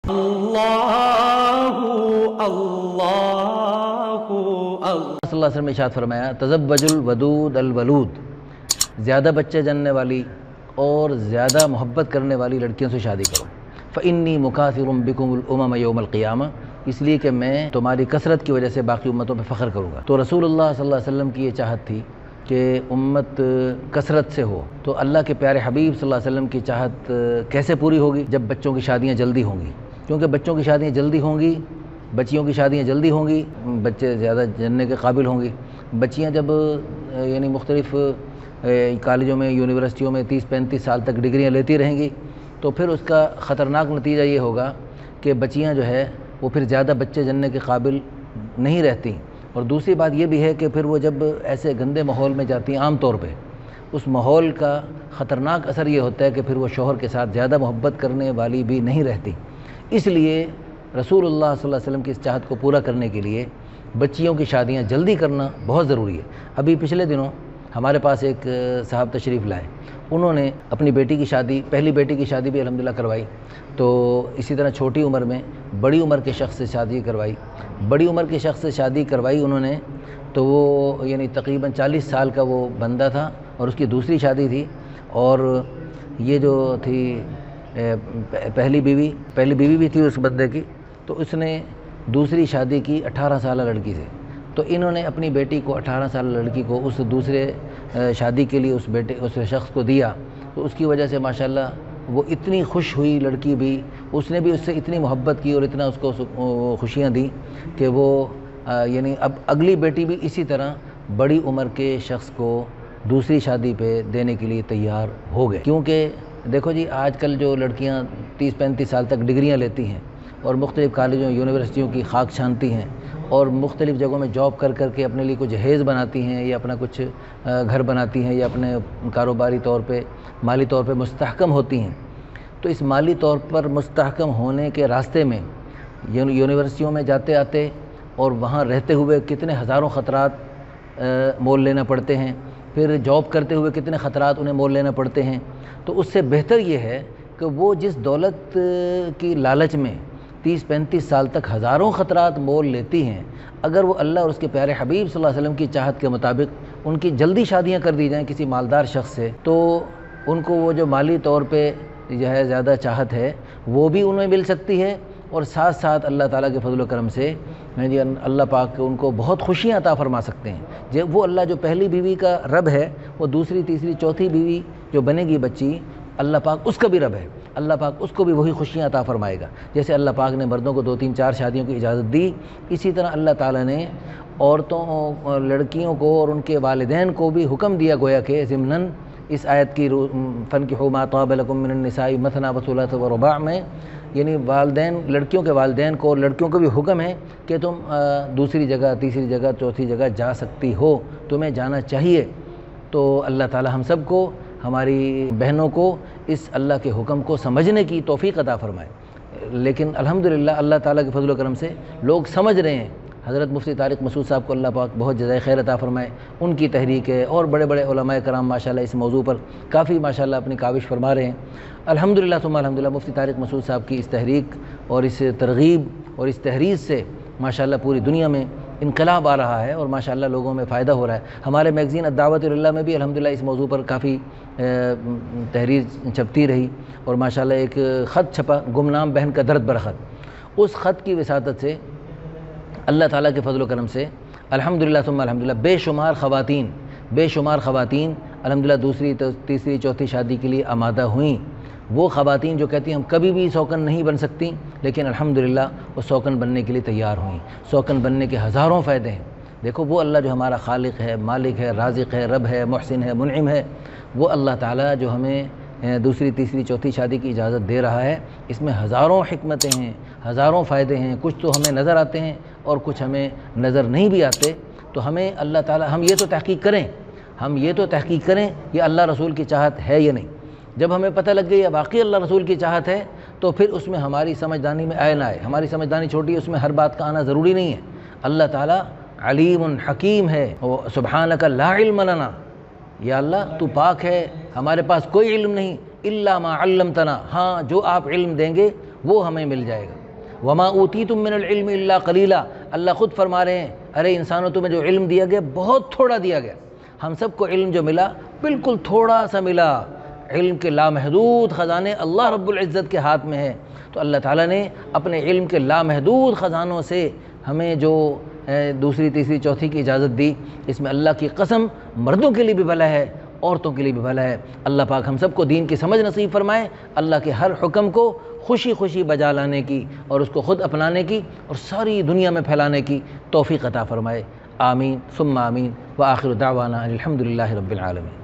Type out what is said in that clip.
اللہ صلی اللہ علیہ وسلم نے ارشاد فرمایا، تزوج الودود الولود، زیادہ بچے جننے والی اور زیادہ محبت کرنے والی لڑکیوں سے شادی کرو، فإنی مکاثر بکم الامم یوم القیامہ، اس لیے کہ میں تمہاری کثرت کی وجہ سے باقی امتوں پہ فخر کروں گا۔ تو رسول اللہ صلی اللہ علیہ وسلم کی یہ چاہت تھی کہ امت کثرت سے ہو، تو اللہ کے پیارے حبیب صلی اللہ علیہ وسلم کی چاہت کیسے پوری ہوگی؟ جب بچوں کی شادیاں جلدی ہوں گی، کیونکہ بچوں کی شادیاں جلدی ہوں گی، بچیوں کی شادیاں جلدی ہوں گی، بچے زیادہ جننے کے قابل ہوں گی۔ بچیاں جب یعنی مختلف کالجوں میں، یونیورسٹیوں میں 30-35 سال تک ڈگریاں لیتی رہیں گی، تو پھر اس کا خطرناک نتیجہ یہ ہوگا کہ بچیاں جو ہے وہ پھر زیادہ بچے جننے کے قابل نہیں رہتی۔ اور دوسری بات یہ بھی ہے کہ پھر وہ جب ایسے گندے ماحول میں جاتی ہیں، عام طور پہ اس ماحول کا خطرناک اثر یہ ہوتا ہے کہ پھر وہ شوہر کے ساتھ زیادہ محبت کرنے والی بھی نہیں رہتی۔ اس لیے رسول اللہ صلی اللہ علیہ وسلم کی اس چاہت کو پورا کرنے کے لیے بچیوں کی شادیاں جلدی کرنا بہت ضروری ہے۔ ابھی پچھلے دنوں ہمارے پاس ایک صاحب تشریف لائے، انہوں نے اپنی بیٹی کی شادی، پہلی بیٹی کی شادی بھی الحمدللہ کروائی، تو اسی طرح چھوٹی عمر میں بڑی عمر کے شخص سے شادی کروائی۔ بڑی عمر کے شخص سے شادی کروائی انہوں نے، تو وہ یعنی تقریباً 40 سال کا وہ بندہ تھا اور اس کی دوسری شادی تھی، اور یہ جو تھی پہلی بیوی بھی تھی اس بندے کی، تو اس نے دوسری شادی کی 18 سالہ لڑکی سے۔ تو انہوں نے اپنی بیٹی کو 18 سالہ لڑکی کو اس دوسرے شادی کے لیے اس شخص کو دیا، تو اس کی وجہ سے ماشاءاللہ وہ اتنی خوش ہوئی لڑکی بھی، اس نے بھی اس سے اتنی محبت کی اور اتنا اس کو خوشیاں دیں کہ وہ یعنی اب اگلی بیٹی بھی اسی طرح بڑی عمر کے شخص کو دوسری شادی پہ دینے کے لیے تیار ہو گئے۔ کیونکہ دیکھو جی، آج کل جو لڑکیاں 30-35 سال تک ڈگریاں لیتی ہیں اور مختلف کالجوں یونیورسٹیوں کی خاک چھانتی ہیں اور مختلف جگہوں میں جاب کر کے اپنے لیے کچھ جہیز بناتی ہیں یا اپنا کچھ گھر بناتی ہیں یا اپنے کاروباری طور پہ مالی طور پہ مستحکم ہوتی ہیں، تو اس مالی طور پر مستحکم ہونے کے راستے میں یونیورسٹیوں میں جاتے آتے اور وہاں رہتے ہوئے کتنے ہزاروں خطرات مول لینا پڑتے ہیں، پھر جاب کرتے ہوئے کتنے خطرات انہیں مول لینا پڑتے ہیں۔ تو اس سے بہتر یہ ہے کہ وہ جس دولت کی لالچ میں 30-35 سال تک ہزاروں خطرات مول لیتی ہیں، اگر وہ اللہ اور اس کے پیارے حبیب صلی اللہ علیہ وسلم کی چاہت کے مطابق ان کی جلدی شادیاں کر دی جائیں کسی مالدار شخص سے، تو ان کو وہ جو مالی طور پہ جو ہے زیادہ چاہت ہے وہ بھی انہیں مل سکتی ہے، اور ساتھ ساتھ اللہ تعالیٰ کے فضل و کرم سے اللہ پاک ان کو بہت خوشیاں عطا فرما سکتے ہیں۔ جب وہ اللہ جو پہلی بیوی کا رب ہے، وہ دوسری تیسری چوتھی بیوی جو بنے گی بچی، اللہ پاک اس کا بھی رب ہے، اللہ پاک اس کو بھی وہی خوشیاں عطا فرمائے گا۔ جیسے اللہ پاک نے مردوں کو 2-3-4 شادیوں کی اجازت دی، اسی طرح اللہ تعالیٰ نے عورتوں، لڑکیوں کو اور ان کے والدین کو بھی حکم دیا، گویا کہ ضمناً اس آیت کی فَانكِحُوا مَا طَابَ لَكُم مِّنَ النِّسَاءِ مَثْنَىٰ وَثُلَاثَ وَرُبَاعَ میں، یعنی والدین، لڑکیوں کے والدین کو اور لڑکیوں کو بھی حکم ہے کہ تم دوسری جگہ، تیسری جگہ، چوتھی جگہ جا سکتی ہو، تمہیں جانا چاہیے۔ تو اللہ تعالیٰ ہم سب کو، ہماری بہنوں کو اس اللہ کے حکم کو سمجھنے کی توفیق عطا فرمائے۔ لیکن الحمدللہ اللہ تعالیٰ کے فضل و کرم سے لوگ سمجھ رہے ہیں۔ حضرت مفتی طارق مسعود صاحب کو اللہ پاک بہت جزائے خیر عطا فرمائے، ان کی تحریک ہے، اور بڑے بڑے علماء کرام ماشاءاللہ اس موضوع پر کافی ماشاءاللہ اپنی کاوش فرما رہے ہیں۔ الحمدللہ ثم الحمدللہ مفتی طارق مسعود صاحب کی اس تحریک اور اس ترغیب اور اس تحریر سے ماشاءاللہ پوری دنیا میں انقلاب آ رہا ہے اور ماشاءاللہ لوگوں میں فائدہ ہو رہا ہے۔ ہمارے میگزین الدعوۃ الی اللہ میں بھی الحمدللہ اس موضوع پر کافی تحریر چھپتی رہی، اور ماشاءاللہ ایک خط چھپا، گمنام بہن کا درد برخط۔ اس خط کی وساطت سے اللہ تعالیٰ کے فضل و کرم سے الحمدللہ ثم الحمدللہ بے شمار خواتین الحمدللہ دوسری تیسری چوتھی شادی کے لیے آمادہ ہوئیں۔ وہ خواتین جو کہتی ہیں ہم کبھی بھی سوکن نہیں بن سکتی، لیکن الحمدللہ وہ سوکن بننے کے لیے تیار ہوئیں۔ سوکن بننے کے ہزاروں فائدے ہیں۔ دیکھو، وہ اللہ جو ہمارا خالق ہے، مالک ہے، رازق ہے، رب ہے، محسن ہے، منعم ہے، وہ اللہ تعالیٰ جو ہمیں دوسری تیسری چوتھی شادی کی اجازت دے رہا ہے، اس میں ہزاروں حکمتیں ہیں، ہزاروں فائدے ہیں۔ کچھ تو ہمیں نظر آتے ہیں اور کچھ ہمیں نظر نہیں بھی آتے، تو ہمیں اللہ تعالیٰ، ہم یہ تو تحقیق کریں یہ اللہ رسول کی چاہت ہے یا نہیں۔ جب ہمیں پتہ لگ گئی واقعی اللہ رسول کی چاہت ہے، تو پھر اس میں ہماری سمجھدانی میں آئے نہ آئے، ہماری سمجھدانی چھوٹی ہے، اس میں ہر بات کا آنا ضروری نہیں ہے۔ اللہ تعالیٰ علیم حکیم ہے، سبحانک لا علم لنا، یا اللہ تو پاک ہے، ہمارے پاس کوئی علم نہیں، الا ما علمتنا، ہاں جو آپ علم دیں گے وہ ہمیں مل جائے گا۔ وما اوتیتم من العلم الا قلیلا، اللہ خود فرما رہے ہیں ارے انسانوں تمہیں جو علم دیا گیا بہت تھوڑا دیا گیا۔ ہم سب کو علم جو ملا بالکل تھوڑا سا ملا۔ علم کے لامحدود خزانے اللہ رب العزت کے ہاتھ میں ہے، تو اللہ تعالیٰ نے اپنے علم کے لامحدود خزانوں سے ہمیں جو دوسری تیسری چوتھی کی اجازت دی، اس میں اللہ کی قسم مردوں کے لیے بھی بھلا ہے، عورتوں کے لیے بھی بھلا ہے۔ اللہ پاک ہم سب کو دین کی سمجھ نصیب فرمائے، اللہ کے ہر حکم کو خوشی خوشی بجا لانے کی اور اس کو خود اپنانے کی اور ساری دنیا میں پھیلانے کی توفیق عطا فرمائے۔ آمین ثم آمین، وآخر دعوانا الحمدللہ رب العالمین۔